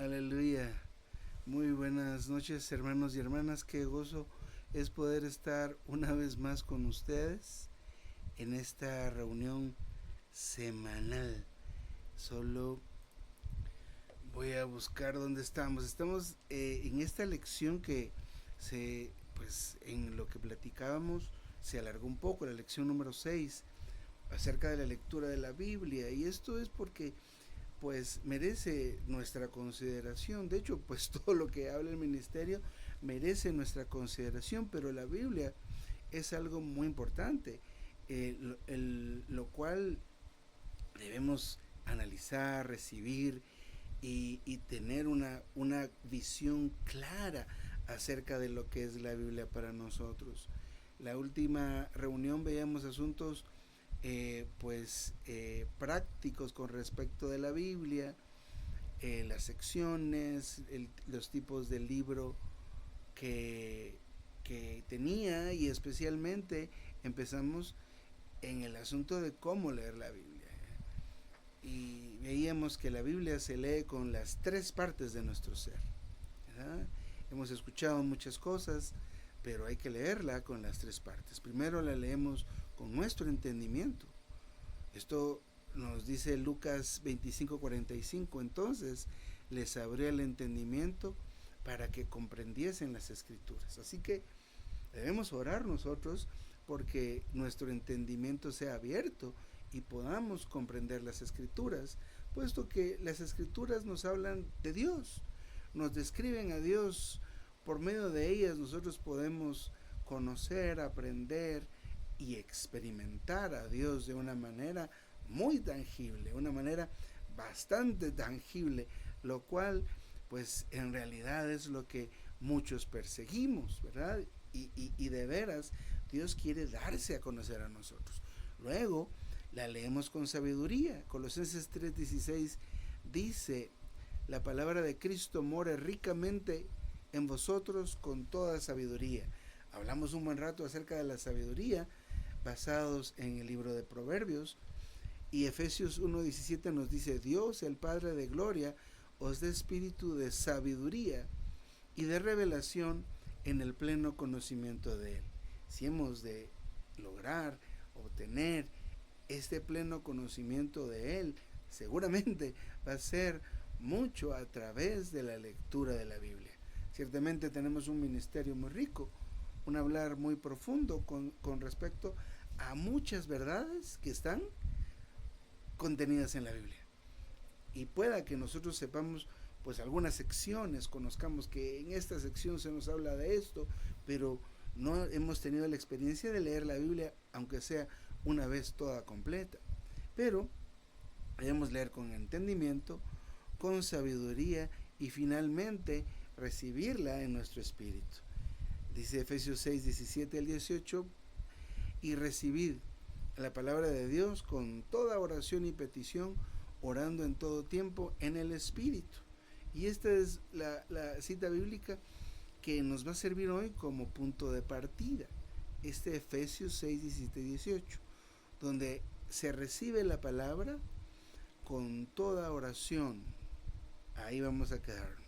Aleluya. Muy buenas noches, hermanos y hermanas. Qué gozo es poder estar una vez más con ustedes en esta reunión semanal. Solo voy a buscar dónde estamos. Estamos en esta lección que pues en lo que platicábamos se alargó un poco, la lección número 6 acerca de la lectura de la Biblia. Y esto es porque pues merece nuestra consideración. De hecho, pues todo lo que habla el ministerio merece nuestra consideración, pero la Biblia es algo muy importante, lo cual debemos analizar, recibir y tener una visión clara acerca de lo que es la Biblia para nosotros. La última reunión veíamos asuntos prácticos con respecto de la Biblia, las secciones, los tipos de libro que, que tenía, y especialmente empezamos en el asunto de cómo leer la Biblia. Y veíamos que la Biblia se lee con las tres partes de nuestro ser, ¿verdad? Hemos escuchado muchas cosas, pero hay que leerla con las tres partes. Primero la leemos con nuestro entendimiento. Esto nos dice Lucas 25:45. Entonces les abrió el entendimiento para que comprendiesen las escrituras. Así que debemos orar nosotros porque nuestro entendimiento sea abierto y podamos comprender las escrituras, puesto que las escrituras nos hablan de Dios, nos describen a Dios. Por medio de ellas nosotros podemos conocer, aprender y experimentar a Dios de una manera muy tangible, una manera bastante tangible, lo cual pues en realidad es lo que muchos perseguimos, ¿verdad? Y de veras Dios quiere darse a conocer a nosotros. Luego la leemos con sabiduría. Colosenses 3:16 dice: la palabra de Cristo more ricamente en vosotros con toda sabiduría. Hablamos un buen rato acerca de la sabiduría basados en el libro de Proverbios, y Efesios 1:17 nos dice: Dios, el Padre de gloria, os dé espíritu de sabiduría y de revelación en el pleno conocimiento de Él. Si hemos de lograr obtener este pleno conocimiento de Él, seguramente va a ser mucho a través de la lectura de la Biblia. Ciertamente tenemos un ministerio muy rico, un hablar muy profundo con respecto a muchas verdades que están contenidas en la Biblia. Y pueda que nosotros sepamos pues algunas secciones, conozcamos que en esta sección se nos habla de esto, pero no hemos tenido la experiencia de leer la Biblia, aunque sea una vez toda completa. Pero debemos leer con entendimiento, con sabiduría y finalmente recibirla en nuestro espíritu. Dice Efesios 6:17-18: y recibid la palabra de Dios con toda oración y petición, orando en todo tiempo en el Espíritu. Y esta es la cita bíblica que nos va a servir hoy como punto de partida. Efesios 6:17-18, donde se recibe la palabra con toda oración. Ahí vamos a quedarnos.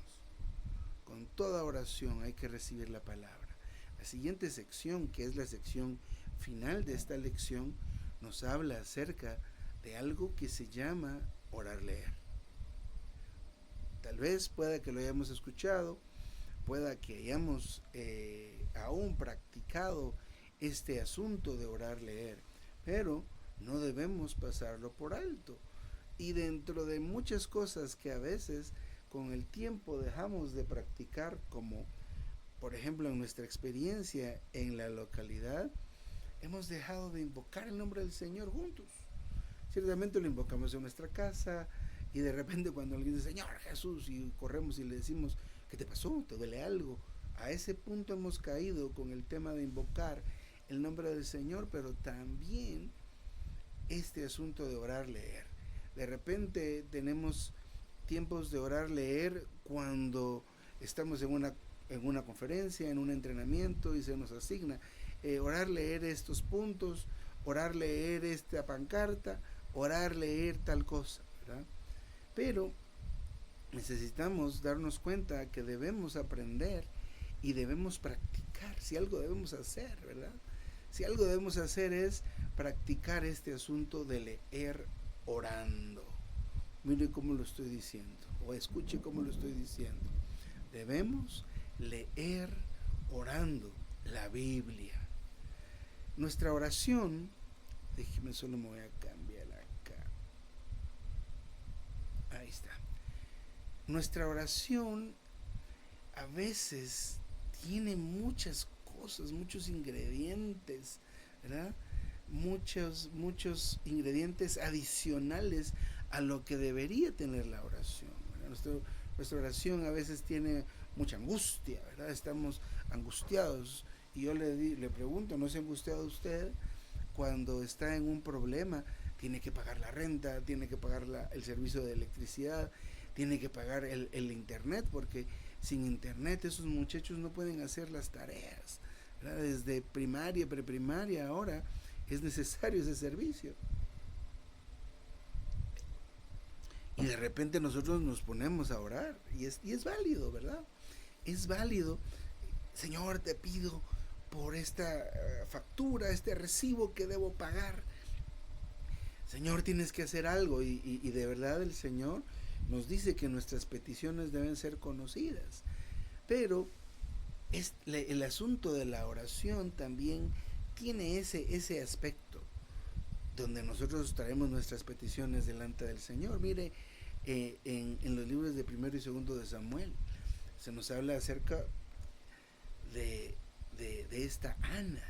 Con toda oración hay que recibir la palabra. La siguiente sección, que es la sección final de esta lección, nos habla acerca de algo que se llama orar leer. Tal vez pueda que lo hayamos escuchado, pueda que hayamos aún practicado este asunto de orar leer, pero no debemos pasarlo por alto. Y dentro de muchas cosas que a veces con el tiempo dejamos de practicar, como por ejemplo en nuestra experiencia en la localidad, hemos dejado de invocar el nombre del Señor juntos. Ciertamente lo invocamos en nuestra casa, y de repente cuando alguien dice Señor Jesús, y corremos y le decimos: ¿qué te pasó? ¿Te duele algo? A ese punto hemos caído con el tema de invocar el nombre del Señor, pero también este asunto de orar leer. De repente tenemos tiempos de orar leer cuando estamos en una conferencia, en un entrenamiento, y se nos asigna orar leer estos puntos, orar leer esta pancarta, orar leer tal cosa, ¿verdad? Pero necesitamos darnos cuenta que debemos aprender y debemos practicar. Si algo debemos hacer, ¿verdad? Si algo debemos hacer es practicar este asunto de leer orando. Mire cómo lo estoy diciendo, o escuche cómo lo estoy diciendo. Debemos leer orando la Biblia. Nuestra oración, déjeme solo me voy a cambiar acá. Ahí está. Nuestra oración a veces tiene muchas cosas, muchos ingredientes, ¿verdad? Muchos ingredientes adicionales a lo que debería tener la oración, ¿verdad? Nuestra oración a veces tiene mucha angustia, ¿verdad? Estamos angustiados. Y yo le pregunto, ¿no se ha angustiado usted cuando está en un problema? Tiene que pagar la renta, tiene que pagar el servicio de electricidad, tiene que pagar el internet, porque sin internet esos muchachos no pueden hacer las tareas, ¿verdad? Desde primaria, preprimaria, ahora es necesario ese servicio. Y de repente nosotros nos ponemos a orar, y es válido, ¿verdad? Es válido. Señor, te pido por esta factura, este recibo que debo pagar. Señor, tienes que hacer algo. Y de verdad el Señor nos dice que nuestras peticiones deben ser conocidas. Pero el asunto de la oración también tiene ese aspecto donde nosotros traemos nuestras peticiones delante del Señor. Mire, en los libros de primero y segundo de Samuel se nos habla acerca de esta Ana,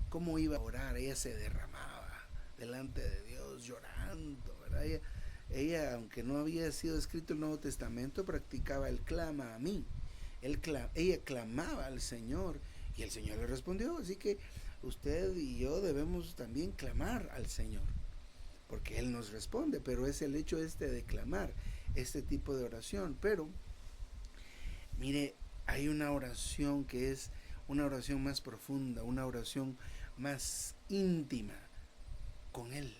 cómo iba a orar. Ella se derramaba delante de Dios llorando, ¿verdad? Ella, aunque no había sido escrito el Nuevo Testamento, practicaba el clama a mí. Ella clamaba al Señor y el Señor le respondió. Así que usted y yo debemos también clamar al Señor, porque Él nos responde. Pero es el hecho de clamar, este tipo de oración. Pero mire, hay una oración que es una oración más profunda, una oración más íntima con Él,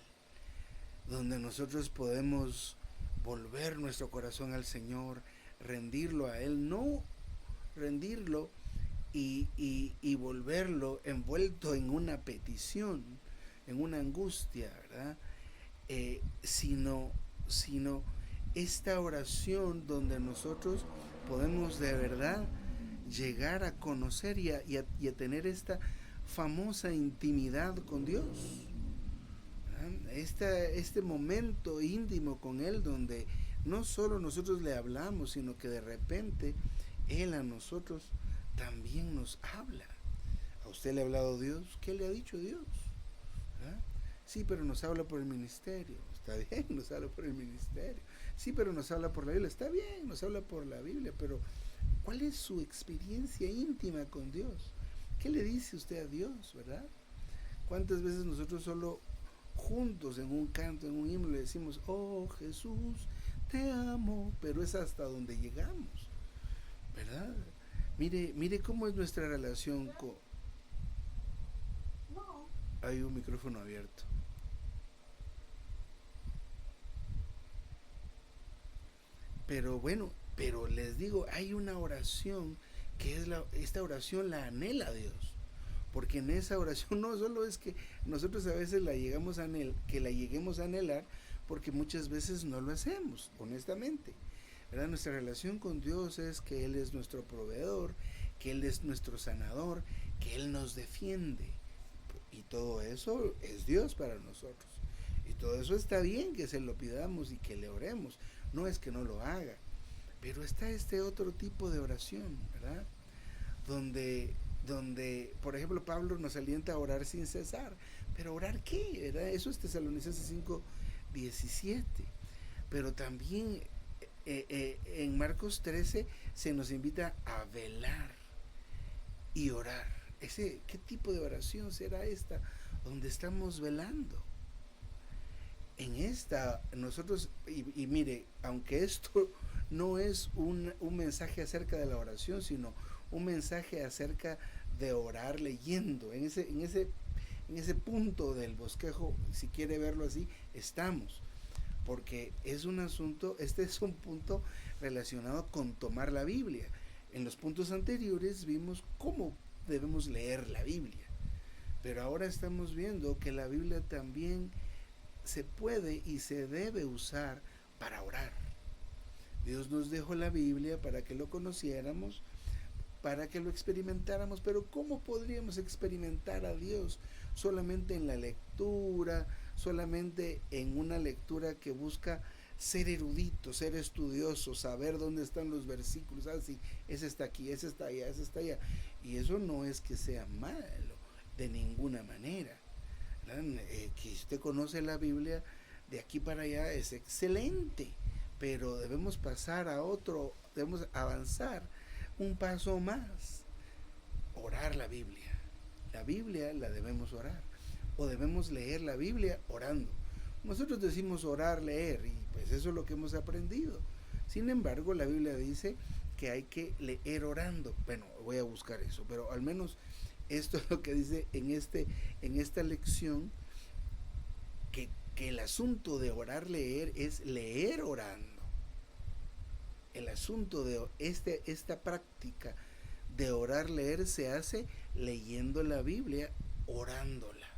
donde nosotros podemos volver nuestro corazón al Señor, rendirlo a Él, no rendirlo y volverlo envuelto en una petición, en una angustia, ¿verdad? Sino esta oración donde nosotros podemos de verdad llegar a conocer y a tener esta famosa intimidad con Dios, este momento íntimo con Él, donde no solo nosotros le hablamos, sino que de repente Él a nosotros también nos habla. ¿A usted le ha hablado Dios? ¿Qué le ha dicho Dios? ¿Ah? Sí, pero nos habla por el ministerio. Está bien, nos habla por el ministerio. Sí, pero nos habla por la Biblia. Está bien, nos habla por la Biblia, pero ¿cuál es su experiencia íntima con Dios? ¿Qué le dice usted a Dios, verdad? ¿Cuántas veces nosotros solo juntos en un canto, en un himno, le decimos, oh Jesús, te amo? Pero es hasta donde llegamos, ¿verdad? Mire cómo es nuestra relación con... Hay un micrófono abierto. Pero bueno, pero les digo, hay una oración que es esta oración la anhela Dios. Porque en esa oración no solo es que nosotros a veces que la lleguemos a anhelar, porque muchas veces no lo hacemos, honestamente, ¿verdad? Nuestra relación con Dios es que Él es nuestro proveedor, que Él es nuestro sanador, que Él nos defiende. Y todo eso es Dios para nosotros. Y todo eso está bien que se lo pidamos y que le oremos. No es que no lo haga. Pero está este otro tipo de oración, ¿verdad? Donde, por ejemplo, Pablo nos alienta a orar sin cesar. Pero ¿orar qué? ¿Verdad? Eso es Tesalonicenses 5:17. Pero también en Marcos 13 se nos invita a velar y orar. ¿Qué tipo de oración será esta? Donde estamos velando. En esta, nosotros, y mire, aunque esto no es un mensaje acerca de la oración, sino un mensaje acerca de orar leyendo. En ese punto del bosquejo, si quiere verlo así, estamos. porque es un asunto, este es un punto relacionado con tomar la Biblia. En los puntos anteriores vimos cómo debemos leer la Biblia, pero ahora estamos viendo que la Biblia también se puede y se debe usar para orar. Dios nos dejó la Biblia para que lo conociéramos, para que lo experimentáramos, pero ¿cómo podríamos experimentar a Dios solamente en la lectura, solamente en una lectura que busca ser erudito, ser estudioso, saber dónde están los versículos? Ah, sí, ese está aquí, ese está allá, ese está allá. Y eso no es que sea malo, de ninguna manera. Que usted conoce la Biblia de aquí para allá es excelente, pero debemos pasar a otro, debemos avanzar un paso más, orar la Biblia. La Biblia la debemos orar, o debemos leer la Biblia orando. Nosotros decimos orar, leer, y pues eso es lo que hemos aprendido. Sin embargo, la Biblia dice que hay que leer orando. Bueno, voy a buscar eso, pero al menos esto es lo que dice en esta lección, que el asunto de orar, leer, es leer orando. El asunto de esta práctica de orar, leer, se hace leyendo la Biblia, orándola,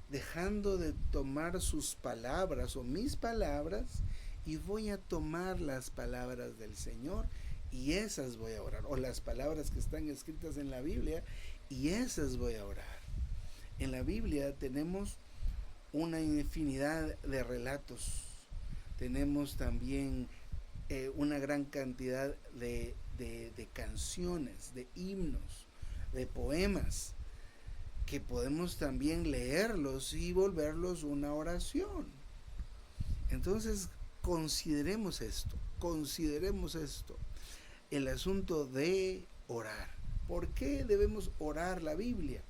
dejando de tomar sus palabras o mis palabras, y voy a tomar las palabras del Señor y esas voy a orar, o las palabras que están escritas en la Biblia y esas voy a orar. En la Biblia tenemos una infinidad de relatos, tenemos también una gran cantidad de canciones, de himnos, de poemas, que podemos también leerlos y volverlos una oración. Entonces, consideremos esto, el asunto de orar. ¿Por qué debemos orar la Biblia?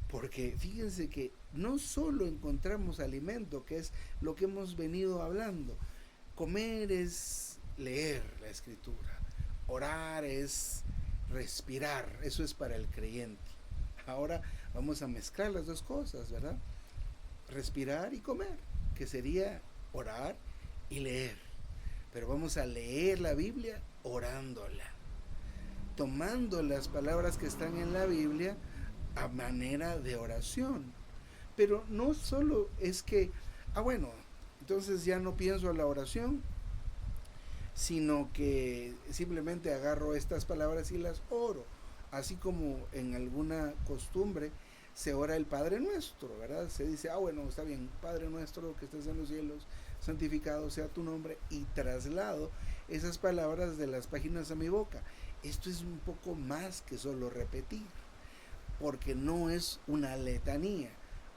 Porque fíjense que no solo encontramos alimento, que es lo que hemos venido hablando. Comer es leer la Escritura, orar es respirar, eso es para el creyente. Ahora vamos a mezclar las dos cosas, ¿verdad? Respirar y comer, que sería orar y leer. Pero vamos a leer la Biblia orándola, tomando las palabras que están en la Biblia a manera de oración. Pero no solo es que, bueno, entonces ya no pienso en la oración, sino que simplemente agarro estas palabras y las oro, así como en alguna costumbre se ora el Padre Nuestro, ¿verdad? Se dice, bueno, está bien, Padre Nuestro que estás en los cielos, santificado sea tu nombre, y traslado esas palabras de las páginas a mi boca. Esto es un poco más que solo repetir, porque no es una letanía,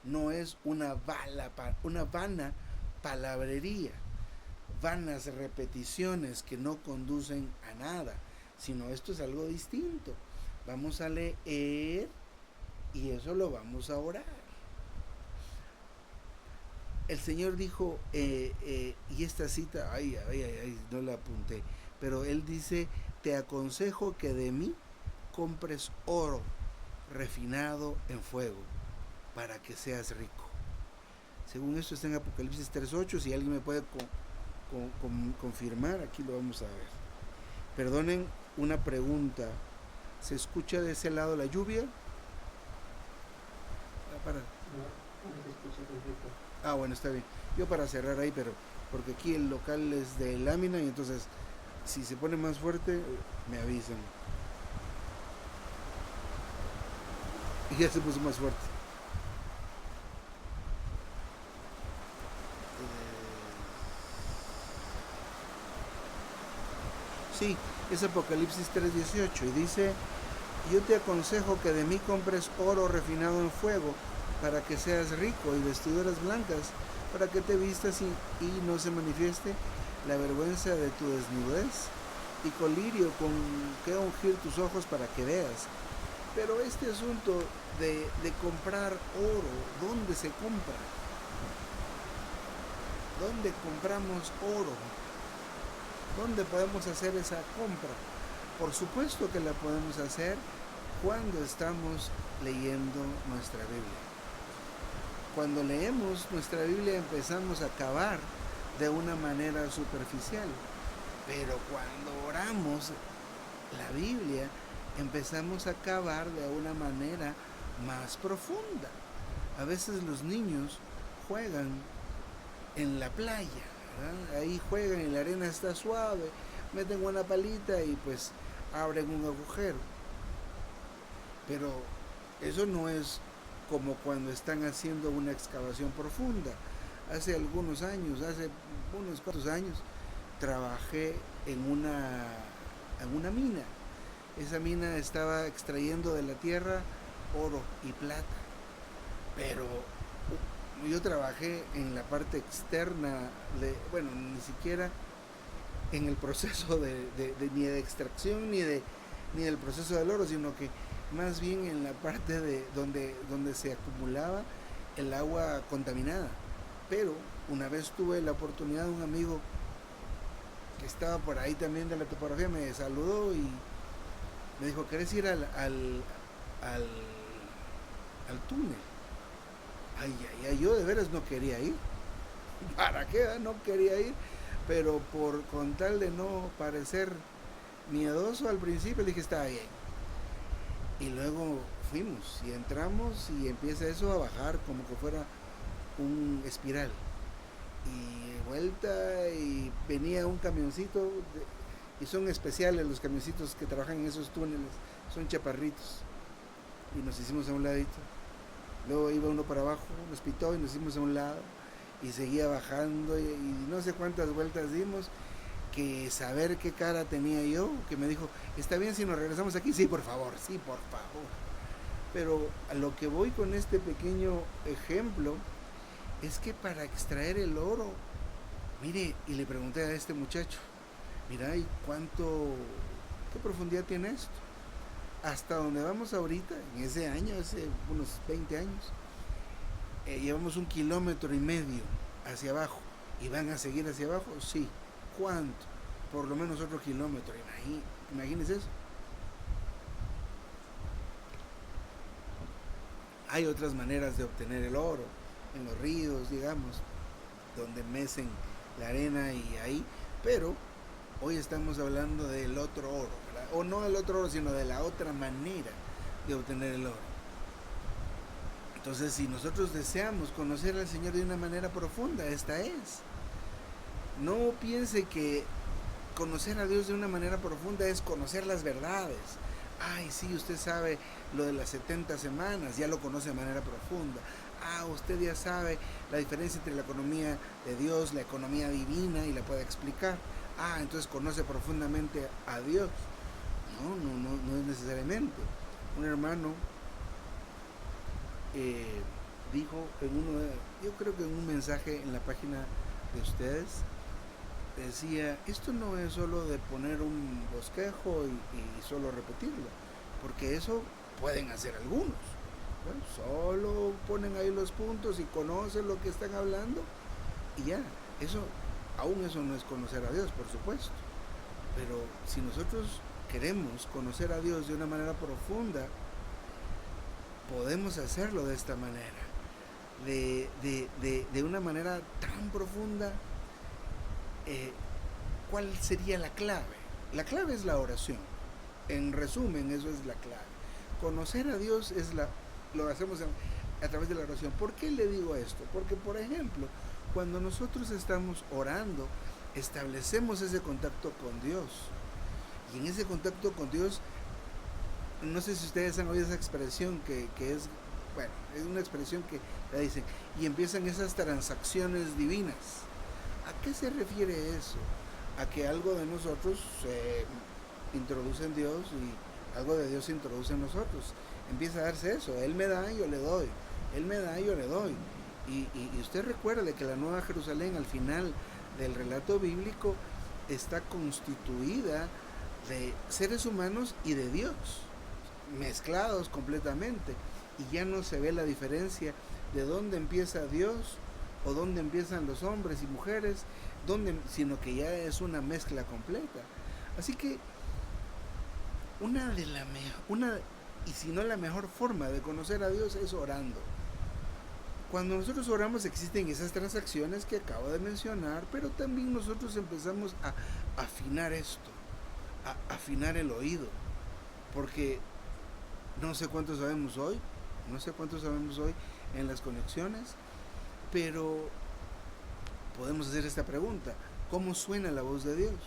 no es una vana palabrería, vanas repeticiones que no conducen a nada, sino esto es algo distinto. Vamos a leer y eso lo vamos a orar. El Señor dijo, y esta cita, no la apunté, pero Él dice, te aconsejo que de mí compres oro refinado en fuego para que seas rico. Según esto está en Apocalipsis 3:8, si alguien me puede confirmar, aquí lo vamos a ver. Perdonen una pregunta, ¿se escucha de ese lado la lluvia? Bueno, está bien. Yo para cerrar ahí, pero porque aquí el local es de lámina y entonces si se pone más fuerte me avisan. Y ya se puso más fuerte. Sí, es Apocalipsis 3:18 y dice, yo te aconsejo que de mí compres oro refinado en fuego para que seas rico, y vestiduras blancas para que te vistas y no se manifieste la vergüenza de tu desnudez, y colirio con que ungir tus ojos para que veas. Pero este asunto de comprar oro, ¿dónde se compra? ¿Dónde compramos oro? ¿Dónde podemos hacer esa compra? Por supuesto que la podemos hacer cuando estamos leyendo nuestra Biblia. Cuando leemos nuestra Biblia empezamos a cavar de una manera superficial. Pero cuando oramos la Biblia, empezamos a cavar de una manera más profunda. A veces los niños juegan en la playa, ¿verdad? Ahí juegan y la arena está suave, meten una palita y pues abren un agujero. Pero eso no es como cuando están haciendo una excavación profunda. Hace algunos años, hace unos cuantos años, trabajé en una mina. Esa mina estaba extrayendo de la tierra oro y plata. Pero yo trabajé en la parte externa, bueno, ni siquiera en el proceso ni de extracción ni del proceso del oro, sino que más bien en la parte de donde se acumulaba el agua contaminada. Pero una vez tuve la oportunidad, un amigo que estaba por ahí también de la topografía me saludó y me dijo, ¿querés ir al túnel? Ay, ay, ay, yo de veras no quería ir. ¿Para qué? No quería ir. Pero con tal de no parecer miedoso al principio, le dije, está bien. Y luego fuimos y entramos y empieza eso a bajar como que fuera un espiral. Y vuelta y venía un camioncito, y son especiales los camioncitos que trabajan en esos túneles, son chaparritos. Y nos hicimos a un ladito. Luego iba uno para abajo, nos pitó y nos hicimos a un lado. Y seguía bajando y no sé cuántas vueltas dimos, que saber qué cara tenía yo, que me dijo, ¿está bien si nos regresamos aquí? Sí, por favor, sí, por favor. Pero a lo que voy con este pequeño ejemplo es que para extraer el oro, mire, y le pregunté a este muchacho, mira, ¿y qué profundidad tiene esto? Hasta donde vamos ahorita, en ese año, hace unos 20 años, llevamos 1,5 kilómetros hacia abajo. ¿Y van a seguir hacia abajo? Sí. ¿Cuánto? Por lo menos otro kilómetro. Imagínense eso. Hay otras maneras de obtener el oro, en los ríos, digamos, donde mecen la arena y ahí, pero hoy estamos hablando del otro oro, ¿verdad? O no del otro oro, sino de la otra manera de obtener el oro. Entonces, si nosotros deseamos conocer al Señor de una manera profunda, esta es. No piense que conocer a Dios de una manera profunda es conocer las verdades. Ay, sí, usted sabe lo de las 70 semanas, ya lo conoce de manera profunda. Ah, usted ya sabe la diferencia entre la economía de Dios, la economía divina y la puede explicar. Ah, entonces conoce profundamente a Dios. No es necesariamente. Un hermano dijo yo creo que en un mensaje en la página de ustedes, decía, esto no es solo de poner un bosquejo y solo repetirlo, porque eso pueden hacer algunos. Bueno, solo ponen ahí los puntos y conocen lo que están hablando y ya, aún eso no es conocer a Dios, por supuesto. Pero si nosotros queremos conocer a Dios de una manera profunda, podemos hacerlo de esta manera, de una manera tan profunda. ¿Cuál sería la clave? La clave es la oración. En resumen, eso es la clave. Conocer a Dios lo hacemos a través de la oración. ¿Por qué le digo esto? Porque, por ejemplo, cuando nosotros estamos orando, establecemos ese contacto con Dios. Y en ese contacto con Dios, no sé si ustedes han oído esa expresión que es, bueno, es una expresión que la dicen, y empiezan esas transacciones divinas. ¿A qué se refiere eso? A que algo de nosotros se introduce en Dios y algo de Dios se introduce en nosotros. Empieza a darse eso. Él me da, yo le doy. Él me da, yo le doy. Y usted recuerde que la Nueva Jerusalén, al final del relato bíblico, está constituida de seres humanos y de Dios, mezclados completamente. Y ya no se ve la diferencia de dónde empieza Dios o dónde empiezan los hombres y mujeres, sino que ya es una mezcla completa. Así que y si no la mejor forma de conocer a Dios es orando. Cuando nosotros oramos existen esas transacciones que acabo de mencionar, pero también nosotros empezamos a afinar esto, a afinar el oído, porque no sé cuántos sabemos hoy, no sé cuántos sabemos hoy en las conexiones, pero podemos hacer esta pregunta: ¿cómo suena la voz de Dios?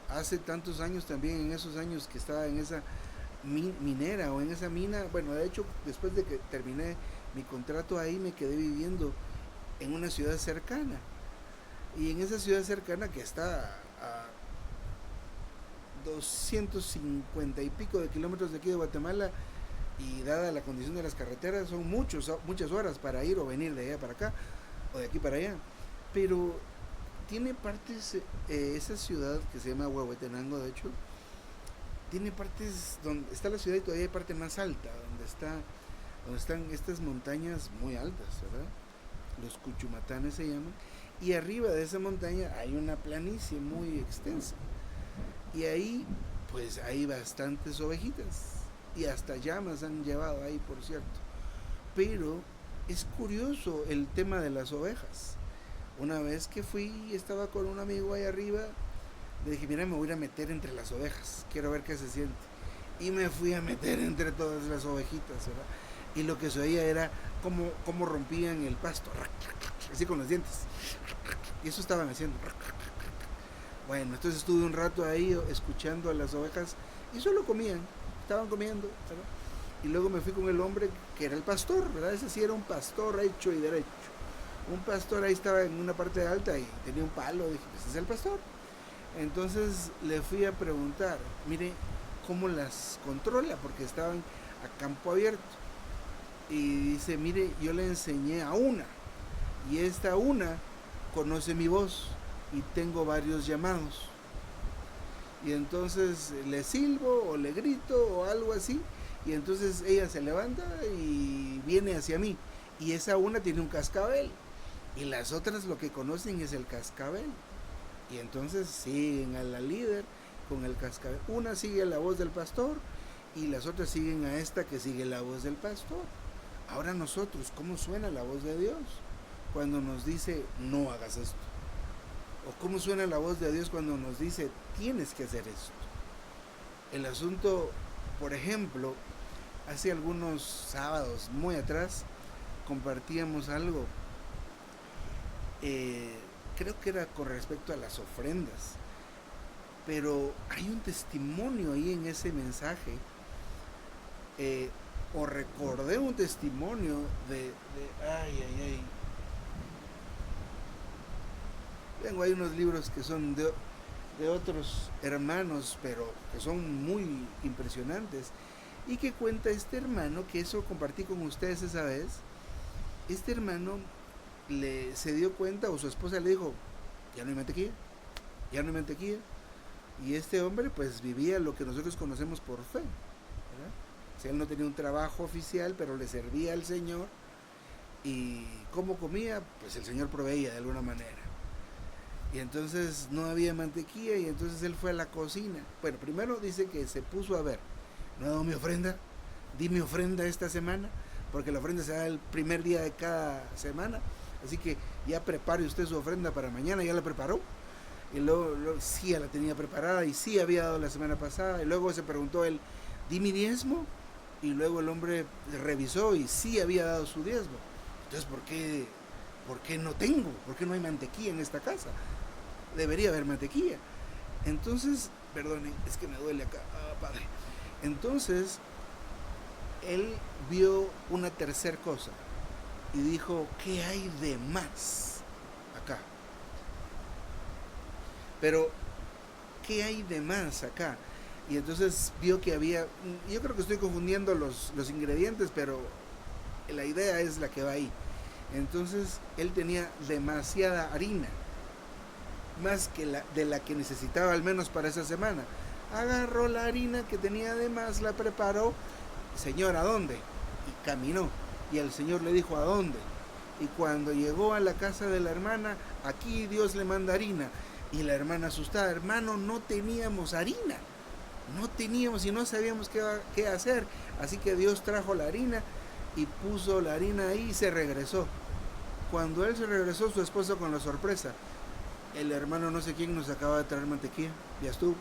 Hace tantos años también, en esos años que estaba en esa minera o en esa mina, bueno, de hecho, después de que terminé mi contrato ahí, me quedé viviendo en una ciudad cercana. Y en esa ciudad cercana, que está a 250 y pico de kilómetros de aquí de Guatemala, y dada la condición de las carreteras, son muchas horas para ir o venir de allá para acá, o de aquí para allá. Pero tiene partes, esa ciudad que se llama Huehuetenango, de hecho, tiene partes donde está la ciudad y todavía hay parte más alta, donde están estas montañas muy altas, ¿verdad? Los Cuchumatanes se llaman. Y arriba de esa montaña hay una planicie muy extensa. Y ahí, pues hay bastantes ovejitas. Y hasta llamas han llevado ahí, por cierto. Pero es curioso el tema de las ovejas. Una vez que fui, estaba con un amigo ahí arriba, le dije, mira, me voy a meter entre las ovejas, quiero ver qué se siente. Y me fui a meter entre todas las ovejitas, ¿verdad? Y lo que se oía era cómo rompían el pasto, así con los dientes. Y eso estaban haciendo. Bueno, entonces estuve un rato ahí escuchando a las ovejas y solo comían, estaban comiendo, ¿verdad? Y luego me fui con el hombre que era el pastor, ¿verdad? Ese sí era un pastor hecho y derecho. Un pastor ahí estaba en una parte alta y tenía un palo, dije, pues ese es el pastor. Entonces le fui a preguntar, mire, ¿cómo las controla? Porque estaban a campo abierto. Y dice, mire, yo le enseñé a una, y esta una conoce mi voz y tengo varios llamados. Y entonces le silbo o le grito o algo así, y entonces ella se levanta y viene hacia mí. Y esa una tiene un cascabel, y las otras lo que conocen es el cascabel. Y entonces siguen a la líder con el cascabel. Una sigue la voz del pastor y las otras siguen a esta que sigue la voz del pastor. Ahora nosotros, ¿cómo suena la voz de Dios cuando nos dice no hagas esto? ¿O cómo suena la voz de Dios cuando nos dice tienes que hacer esto? El asunto, por ejemplo, hace algunos sábados muy atrás compartíamos algo, creo que era con respecto a las ofrendas, pero hay un testimonio ahí en ese mensaje, o recordé un testimonio ay, tengo ahí unos libros que son de otros hermanos, pero que son muy impresionantes, y que cuenta este hermano, que eso compartí con ustedes esa vez. Este hermano se dio cuenta, o su esposa le dijo, ya no hay mantequilla, ya no hay mantequilla. Y este hombre pues vivía lo que nosotros conocemos por fe, ¿verdad? O sea, él no tenía un trabajo oficial, pero le servía al Señor. Y cómo comía, pues el Señor proveía de alguna manera. Y entonces no había mantequilla, y entonces él fue a la cocina. Bueno, primero dice que se puso a ver, ¿no he dado mi ofrenda? Di mi ofrenda esta semana, porque la ofrenda se da el primer día de cada semana. Así que ya prepare usted su ofrenda para mañana. Ya la preparó. Y luego sí, ya la tenía preparada y sí había dado la semana pasada. Y luego se preguntó él, ¿di mi diezmo? Y luego el hombre revisó y sí había dado su diezmo. Entonces, ¿por qué no tengo? ¿Por qué no hay mantequilla en esta casa? Debería haber mantequilla. Entonces, perdone, es que me duele acá, padre. Entonces, él vio una tercera cosa y dijo, ¿qué hay de más acá? Pero, ¿qué hay de más acá? Y entonces vio que había, yo creo que estoy confundiendo los ingredientes, pero la idea es la que va ahí. Entonces, él tenía demasiada harina, más que de la que necesitaba al menos para esa semana. Agarró la harina que tenía de más, la preparó. Señor, ¿a dónde? Y caminó. Y el Señor le dijo, ¿a dónde? Y cuando llegó a la casa de la hermana, aquí Dios le manda harina. Y la hermana asustada, hermano, no teníamos harina. No teníamos y no sabíamos qué hacer. Así que Dios trajo la harina y puso la harina ahí y se regresó. Cuando él se regresó, su esposa con la sorpresa: el hermano no sé quién nos acaba de traer mantequilla, ya estuvo.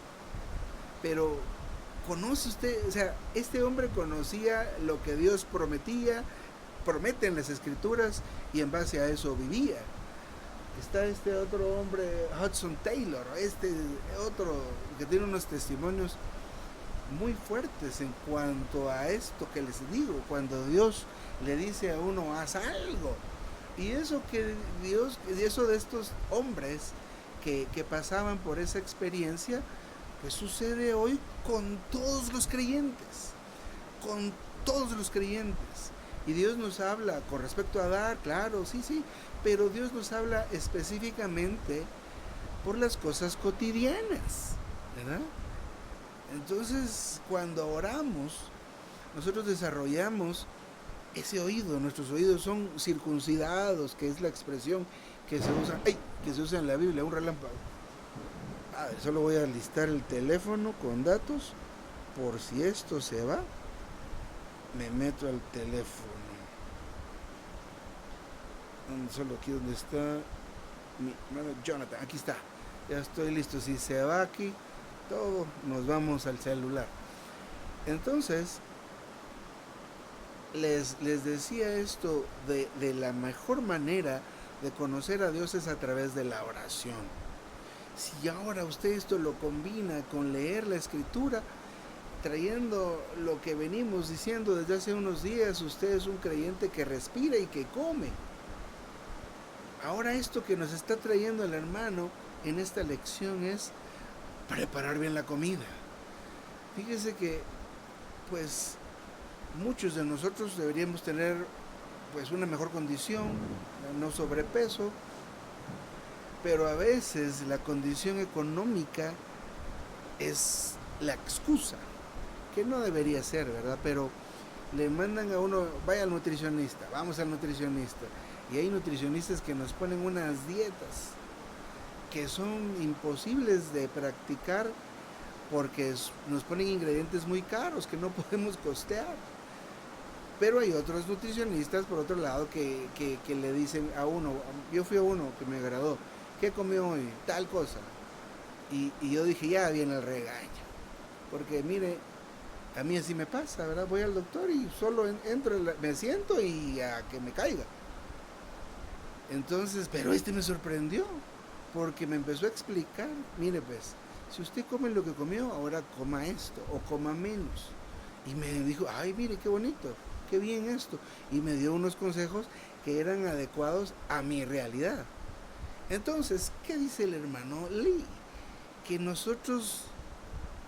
Pero conoce usted, o sea, este hombre conocía lo que Dios prometía, promete en las escrituras, y en base a eso vivía. Está este otro hombre, Hudson Taylor, este otro que tiene unos testimonios muy fuertes en cuanto a esto que les digo, cuando Dios le dice a uno: haz algo. Y eso que Dios, eso de estos hombres que pasaban por esa experiencia, pues sucede hoy con todos los creyentes, con todos los creyentes. Y Dios nos habla con respecto a dar, claro, sí, sí, pero Dios nos habla específicamente por las cosas cotidianas, ¿verdad? Entonces, cuando oramos, nosotros desarrollamos ese oído, nuestros oídos son circuncidados, que es la expresión que se usa, ¡ay!, que se usa en la Biblia, un relámpago. A ver, solo voy a listar el teléfono con datos, por si esto se va, me meto al teléfono. Solo aquí donde está mi hermano Jonathan, aquí está, ya estoy listo. Si se va aquí todo, nos vamos al celular. Entonces, les decía esto, de la mejor manera de conocer a Dios es a través de la oración. Si ahora usted esto lo combina con leer la escritura, trayendo lo que venimos diciendo desde hace unos días, usted es un creyente que respira y que come. Ahora esto que nos está trayendo el hermano en esta lección es preparar bien la comida. Fíjese que pues muchos de nosotros deberíamos tener pues una mejor condición, no sobrepeso, pero a veces la condición económica es la excusa, que no debería ser, ¿verdad? Pero le mandan a uno: vaya al nutricionista, vamos al nutricionista. Y hay nutricionistas que nos ponen unas dietas que son imposibles de practicar porque nos ponen ingredientes muy caros que no podemos costear. Pero hay otros nutricionistas, por otro lado, que le dicen a uno: yo fui a uno que me agradó, ¿qué comió hoy? Tal cosa. Y yo dije: ya viene el regaño. Porque mire, a mí así me pasa, ¿verdad? Voy al doctor y solo entro, me siento y a que me caiga. Entonces, pero me sorprendió, porque me empezó a explicar: mire pues, si usted come lo que comió, ahora coma esto, o coma menos. Y me dijo: ay, mire, qué bonito, qué bien esto. Y me dio unos consejos que eran adecuados a mi realidad. Entonces, ¿qué dice el hermano Lee? Que nosotros,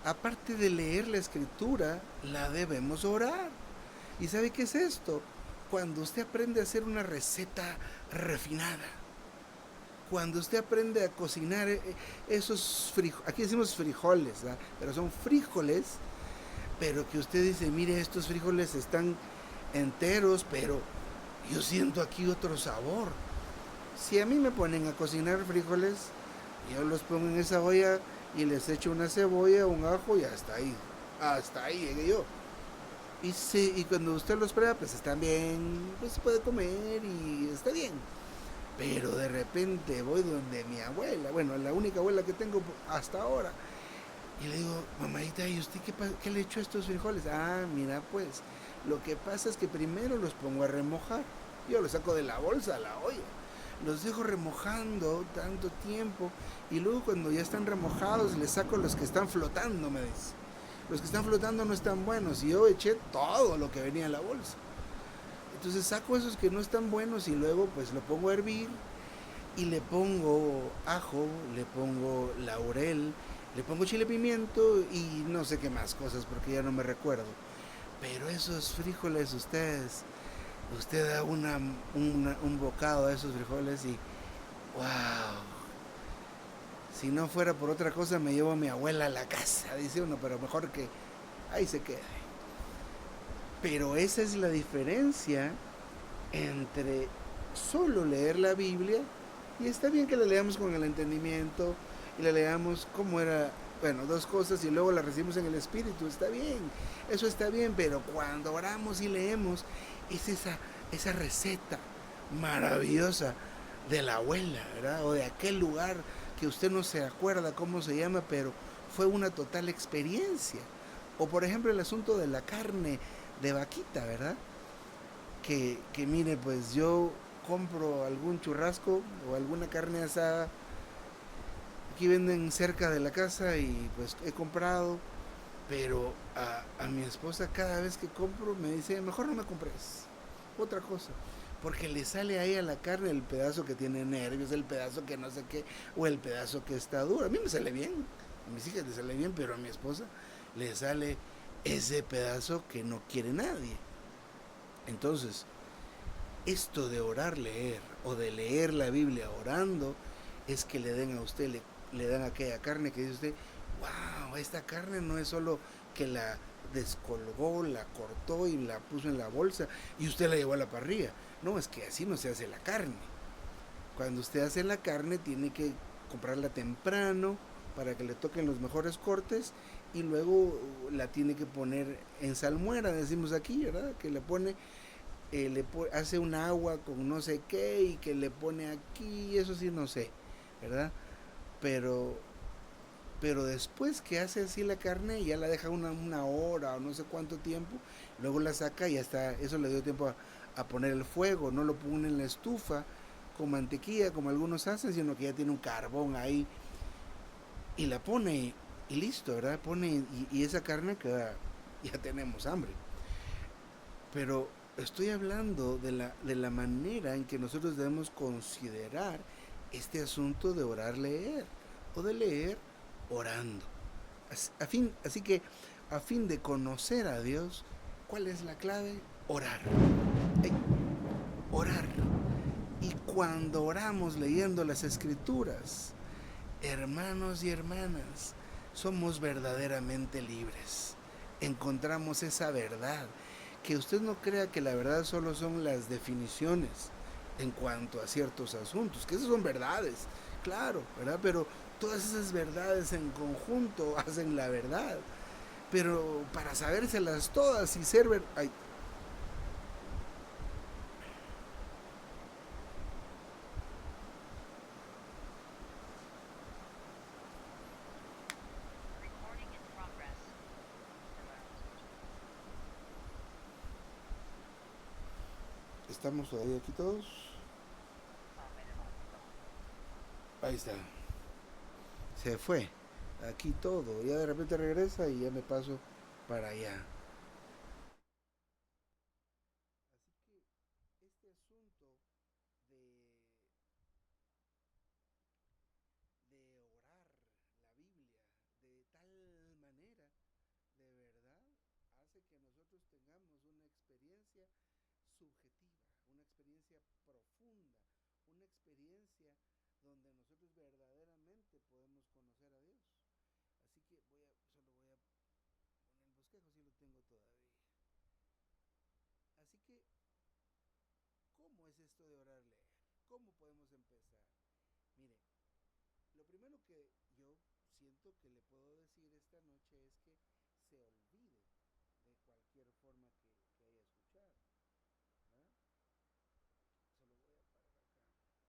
aparte de leer la escritura, la debemos orar. ¿Y sabe qué es esto? Cuando usted aprende a hacer una receta refinada, cuando usted aprende a cocinar esos frijoles, aquí decimos frijoles, ¿verdad? Pero son frijoles, pero que usted dice: mire, estos frijoles están enteros, pero yo siento aquí otro sabor. Si a mí me ponen a cocinar frijoles, yo los pongo en esa olla y les echo una cebolla, un ajo, y hasta ahí llegué yo. Y cuando usted los prueba, pues están bien, pues se puede comer y está bien. Pero de repente voy donde mi abuela, bueno, la única abuela que tengo hasta ahora, y le digo: mamadita, ¿y usted qué le echó a estos frijoles? Ah, mira, pues, lo que pasa es que primero los pongo a remojar. Yo los saco de la bolsa a la olla, los dejo remojando tanto tiempo, y luego cuando ya están remojados, les saco los que están flotando, me dice. Los que están flotando no están buenos, y yo eché todo lo que venía en la bolsa. Entonces saco esos que no están buenos y luego pues lo pongo a hervir, y le pongo ajo, le pongo laurel, le pongo chile pimiento y no sé qué más cosas porque ya no me recuerdo. Pero esos frijoles, usted da un bocado a esos frijoles y wow. Si no fuera por otra cosa, me llevo a mi abuela a la casa, dice uno, pero mejor que ahí se quede. Pero esa es la diferencia entre solo leer la Biblia, y está bien que la leamos con el entendimiento y la leamos como era bueno, dos cosas y luego las recibimos en el Espíritu, está bien, eso está bien, pero cuando oramos y leemos, es esa receta maravillosa de la abuela, ¿verdad? O de aquel lugar que usted no se acuerda cómo se llama, pero fue una total experiencia. O por ejemplo el asunto de la carne de vaquita, ¿verdad? Que mire, pues yo compro algún churrasco o alguna carne asada. Aquí venden cerca de la casa y pues he comprado, pero a mi esposa cada vez que compro me dice, mejor no me compres otra cosa, porque le sale ahí a la carne el pedazo que tiene nervios, el pedazo que no sé qué, o el pedazo que está duro. A mí me sale bien, a mis hijas les sale bien, pero a mi esposa le sale ese pedazo que no quiere nadie. Entonces, esto de orar, leer, o de leer la Biblia orando, es que le den a usted, le dan aquella carne que dice usted, wow, esta carne no es solo que la descolgó, la cortó y la puso en la bolsa y usted la llevó a la parrilla. No, es que así no se hace la carne. Cuando usted hace la carne tiene que comprarla temprano para que le toquen los mejores cortes y luego la tiene que poner en salmuera, decimos aquí, ¿verdad? Que le pone hace un agua con no sé qué y que le pone aquí, eso sí no sé, ¿verdad? Pero, pero después que hace así la carne, ya la deja una hora o no sé cuánto tiempo, luego la saca y ya está, eso le dio tiempo a poner el fuego, no lo pone en la estufa con mantequilla como algunos hacen, sino que ya tiene un carbón ahí y la pone y listo, ¿verdad? Pone y esa carne queda, ya tenemos hambre. Pero estoy hablando de la manera en que nosotros debemos considerar este asunto de orar, leer, o de leer orando. Así que, a fin de conocer a Dios, ¿cuál es la clave? Orar. Ay, orar. Y cuando oramos leyendo las escrituras, hermanos y hermanas, somos verdaderamente libres. Encontramos esa verdad. Que usted no crea que la verdad solo son las definiciones en cuanto a ciertos asuntos, que esas son verdades, claro, ¿verdad? Pero todas esas verdades en conjunto hacen la verdad. Pero para sabérselas todas y ser ay, ¿estamos todavía aquí todos? Ahí está. Se fue. Aquí todo. Ya de repente regresa y ya me paso para allá. Así que este asunto de, de orar la Biblia de tal manera, de verdad, hace que nosotros tengamos una experiencia subjetiva, una experiencia profunda, una experiencia donde nosotros verdaderamente podemos conocer a Dios. Así que solo voy a poner el bosquejo si lo tengo todavía. Así que, ¿cómo es esto de orar, leer? ¿Cómo podemos empezar? Mire, lo primero que yo siento que le puedo decir esta noche es que se olvide de cualquier forma